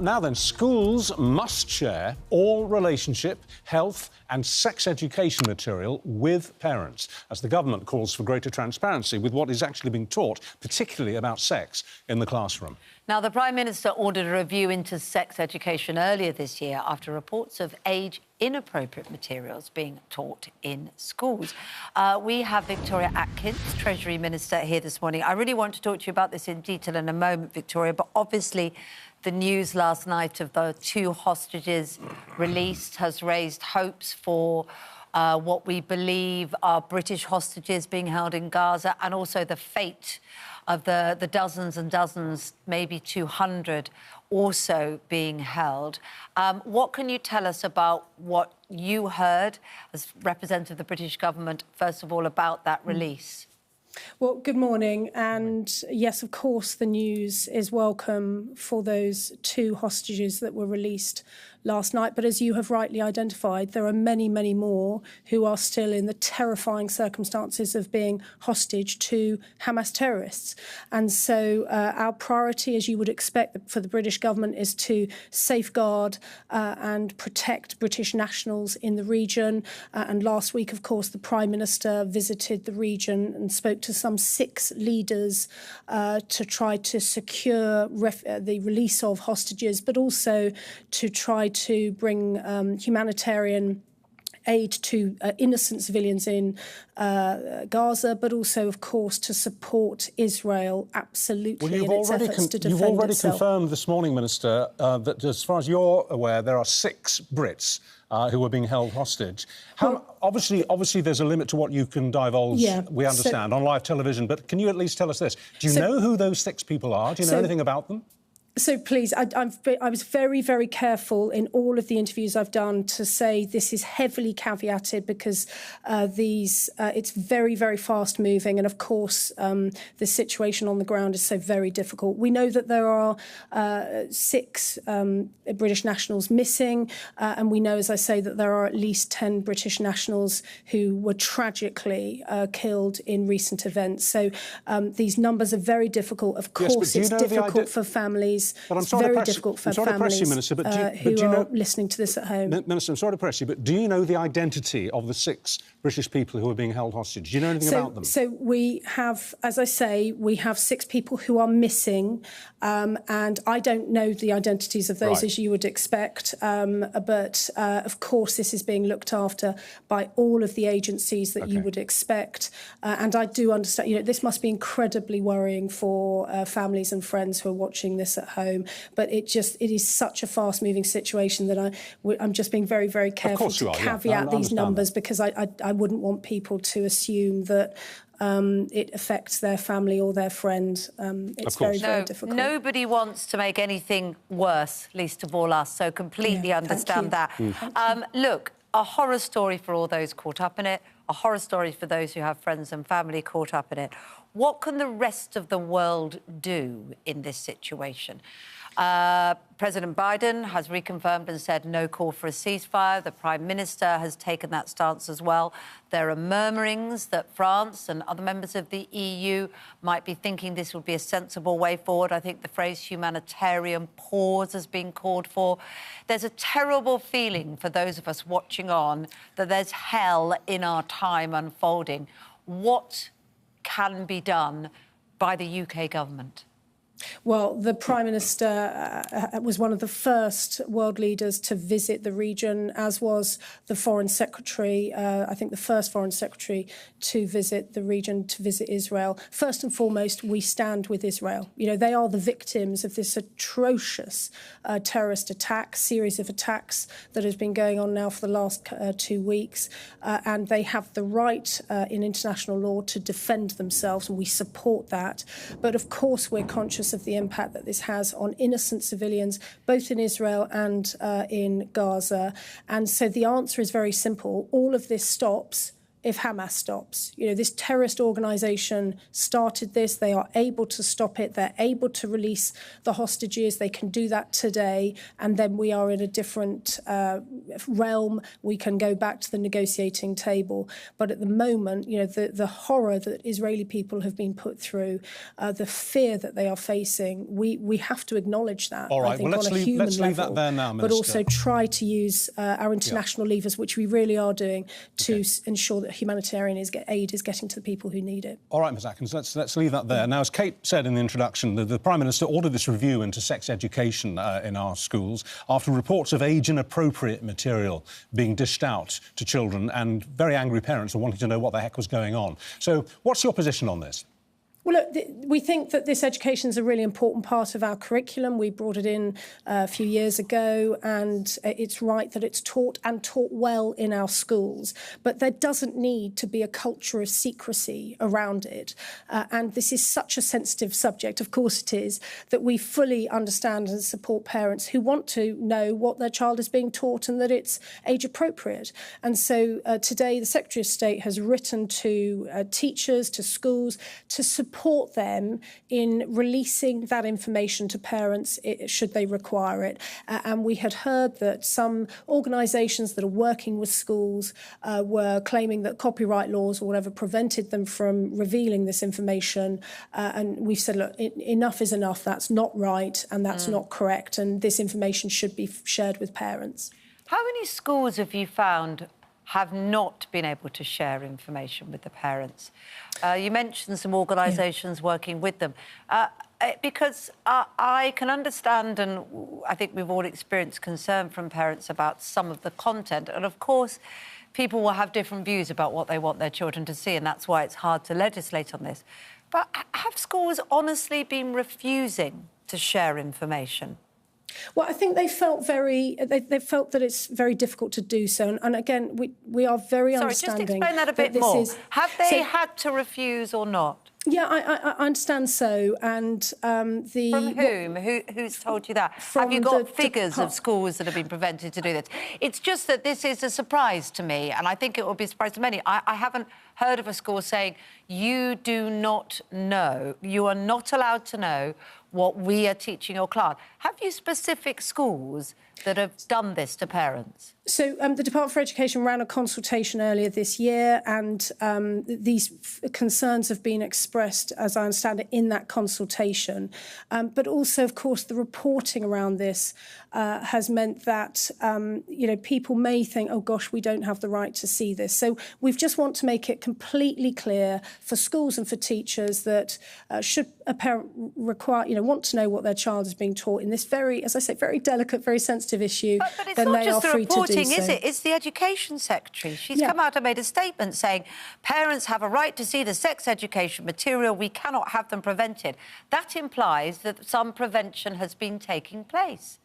Now then, schools must share all relationship, health and sex education material with parents, as the government calls for greater transparency with what is actually being taught, particularly about sex, in the classroom. Now, the Prime Minister ordered a review into sex education earlier this year after reports of age-inappropriate materials being taught in schools. We have Victoria Atkins, Treasury Minister, here this morning. I really want to talk to you about this in detail in a moment, Victoria, but obviously the news last night of the 2 hostages released has raised hopes for what we believe are British hostages being held in Gaza, and also the fate of the dozens and dozens, maybe 200, also being held. What can you tell us about what you heard as representative of the British government, first of all, about that release? Well, good morning. And yes, of course, the news is welcome for those 2 hostages that were released last night. But as you have rightly identified, there are many, many more who are still in the terrifying circumstances of being hostage to Hamas terrorists. And so our priority, as you would expect for the British government, is to safeguard and protect British nationals in the region. And last week, of course, the Prime Minister visited the region and spoke to some 6 leaders to try to secure the release of hostages, but also to try to bring humanitarian aid to innocent civilians in Gaza, but also, of course, to support Israel absolutely in its efforts to defend itself. You've already confirmed this morning, Minister, that as far as you're aware, there are 6 Brits who are being held hostage. Obviously, there's a limit to what you can divulge, we understand, on live television, but can you at least tell us this? Do you know who those 6 people are? Do you know anything about them? So please, I was very, very careful in all of the interviews I've done to say this is heavily caveated because it's very, very fast moving. And of course, the situation on the ground is so very difficult. We know that there are 6 British nationals missing. And we know, as I say, that there are at least 10 British nationals who were tragically killed in recent events. So these numbers are very difficult. Of course, it's difficult for families. But it's very difficult for families who are listening to this at home. Minister, I'm sorry to press you, but do you know the identity of the 6 British people who are being held hostage? Do you know anything about them? So we have, as I say, we have 6 people who are missing, and I don't know the identities of those, as you would expect. But of course, this is being looked after by all of the agencies that you would expect. And I do understand, this must be incredibly worrying for families and friends who are watching this at home, but it is such a fast-moving situation that I'm just being very, very careful to caveat these numbers because I wouldn't want people to assume that it affects their family or their friend. It's very, very difficult. Nobody wants to make anything worse, least of all us, so completely understand that. Look, a horror story for all those caught up in it, a horror story for those who have friends and family caught up in it. What can the rest of the world do in this situation? President Biden has reconfirmed and said no call for a ceasefire. The Prime Minister has taken that stance as well. There are murmurings that France and other members of the EU might be thinking this would be a sensible way forward. I think the phrase humanitarian pause has been called for. There's a terrible feeling for those of us watching on that there's hell in our time unfolding. What can be done by the UK government? Well, the Prime Minister was one of the first world leaders to visit the region, as was the Foreign Secretary, I think the first Foreign Secretary to visit the region, to visit Israel. First and foremost, we stand with Israel. They are the victims of this atrocious terrorist attack, series of attacks that has been going on now for the last 2 weeks. And they have the right in international law to defend themselves, and we support that. But of course, we're conscious of the impact that this has on innocent civilians, both in Israel and in Gaza. And so the answer is very simple. All of this stops if Hamas stops. You know, this terrorist organisation started this. They are able to stop it. They're able to release the hostages. They can do that today. And then we are in a different realm. We can go back to the negotiating table. But at the moment, you know, the horror that Israeli people have been put through, the fear that they are facing, we have to acknowledge that. All right, I think, well, let's leave that there now, Minister. But also try to use our international levers, which we really are doing, to ensure that humanitarian aid is getting to the people who need it. All right, Ms Atkins, let's leave that there. Now, as Kate said in the introduction, the Prime Minister ordered this review into sex education in our schools after reports of age-inappropriate material being dished out to children, and very angry parents are wanting to know what the heck was going on. So what's your position on this? Well, look, we think that this education is a really important part of our curriculum. We brought it in a few years ago, and it's right that it's taught and taught well in our schools. But there doesn't need to be a culture of secrecy around it. And this is such a sensitive subject, of course it is, that we fully understand and support parents who want to know what their child is being taught and that it's age appropriate. And so today the Secretary of State has written to teachers, to schools, to support them in releasing that information to parents should they require it. And we had heard that some organisations that are working with schools were claiming that copyright laws or whatever prevented them from revealing this information. And we've said, look, enough is enough. That's not right and that's not correct. And this information should be shared with parents. How many schools have you found have not been able to share information with the parents? You mentioned some organisations working with them. Because I can understand, and I think we've all experienced concern from parents about some of the content. And, of course, people will have different views about what they want their children to see, and that's why it's hard to legislate on this. But have schools honestly been refusing to share information? Well, I think they felt they felt that it's very difficult to do so. And again, we are very understanding. Sorry, just explain that a bit more. Have they had to refuse or not? Yeah, I understand so. And From whom? Who's told you that? Have you got figures of schools that have been prevented to do this? It's just that this is a surprise to me, and I think it will be a surprise to many. I haven't heard of a school saying, you do not know, you are not allowed to know what we are teaching your class. Have you specific schools that have done this to parents? So the Department for Education ran a consultation earlier this year, and these concerns have been expressed, as I understand it, in that consultation. But also, of course, the reporting around this has meant that, you know, people may think, oh, gosh, we don't have the right to see this. So we just want to make it completely clear for schools and for teachers that should a parent want to know what their child is being taught in this very, as I say, very delicate, very sensitive issue, but it's then not they just are the free to do so. Is it? It's the Education Secretary. She's come out and made a statement saying parents have a right to see the sex education material. We cannot have them prevented. That implies that some prevention has been taking place.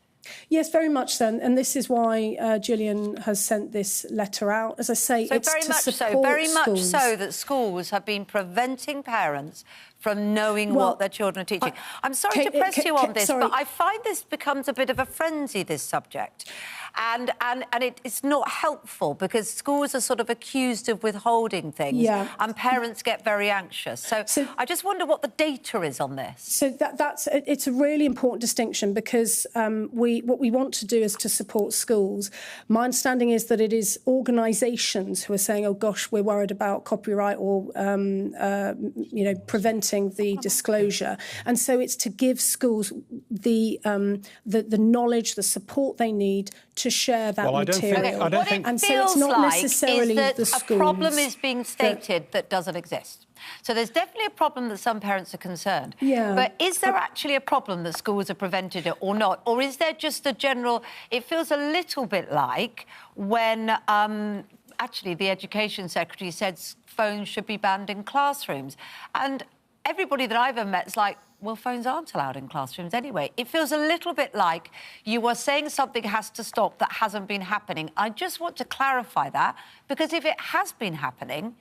Yes, very much so. And this is why Gillian has sent this letter out. As I say, so it's very to much support so, very schools. much so that schools have been preventing parents from knowing what their children are teaching. I'm sorry to press you on this, but I find this becomes a bit of a frenzy, this subject. And it's not helpful because schools are sort of accused of withholding things and parents get very anxious. So I just wonder what the data is on this. So it's a really important distinction because what we want to do is to support schools. My understanding is that it is organisations who are saying, oh, gosh, we're worried about copyright or, preventing the disclosure. And so it's to give schools the knowledge, the support they need to share that material. I don't think and so it's not necessarily that the schools. A problem is being stated that doesn't exist. So there's definitely a problem that some parents are concerned. Yeah. But is there actually a problem that schools have prevented it or not? Or is there just a general... It feels a little bit like when actually the Education Secretary said phones should be banned in classrooms. And everybody that I've ever met is like, well, phones aren't allowed in classrooms anyway. It feels a little bit like you are saying something has to stop that hasn't been happening. I just want to clarify that, because if it has been happening,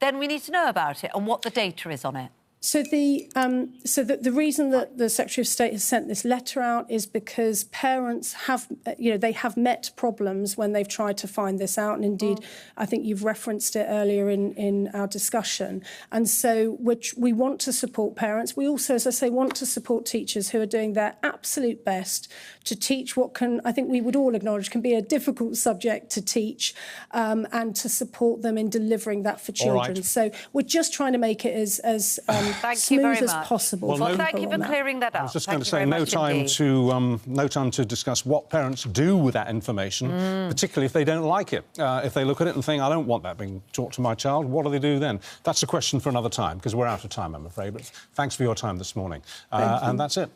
then we need to know about it and what the data is on it. So the reason that the Secretary of State has sent this letter out is because parents have, they have met problems when they've tried to find this out. And indeed, I think you've referenced it earlier in our discussion. And so we want to support parents. We also, as I say, want to support teachers who are doing their absolute best to teach what I think we would all acknowledge can be a difficult subject to teach, and to support them in delivering that for children. Right. So we're just trying to make it as thank you very smooth as much. possible. Well, thank you for clearing that up. I was just going to say, no time to discuss what parents do with that information, particularly if they don't like it. If they look at it and think, I don't want that being taught to my child, what do they do then? That's a question for another time, because we're out of time, I'm afraid. But thanks for your time this morning. And that's it.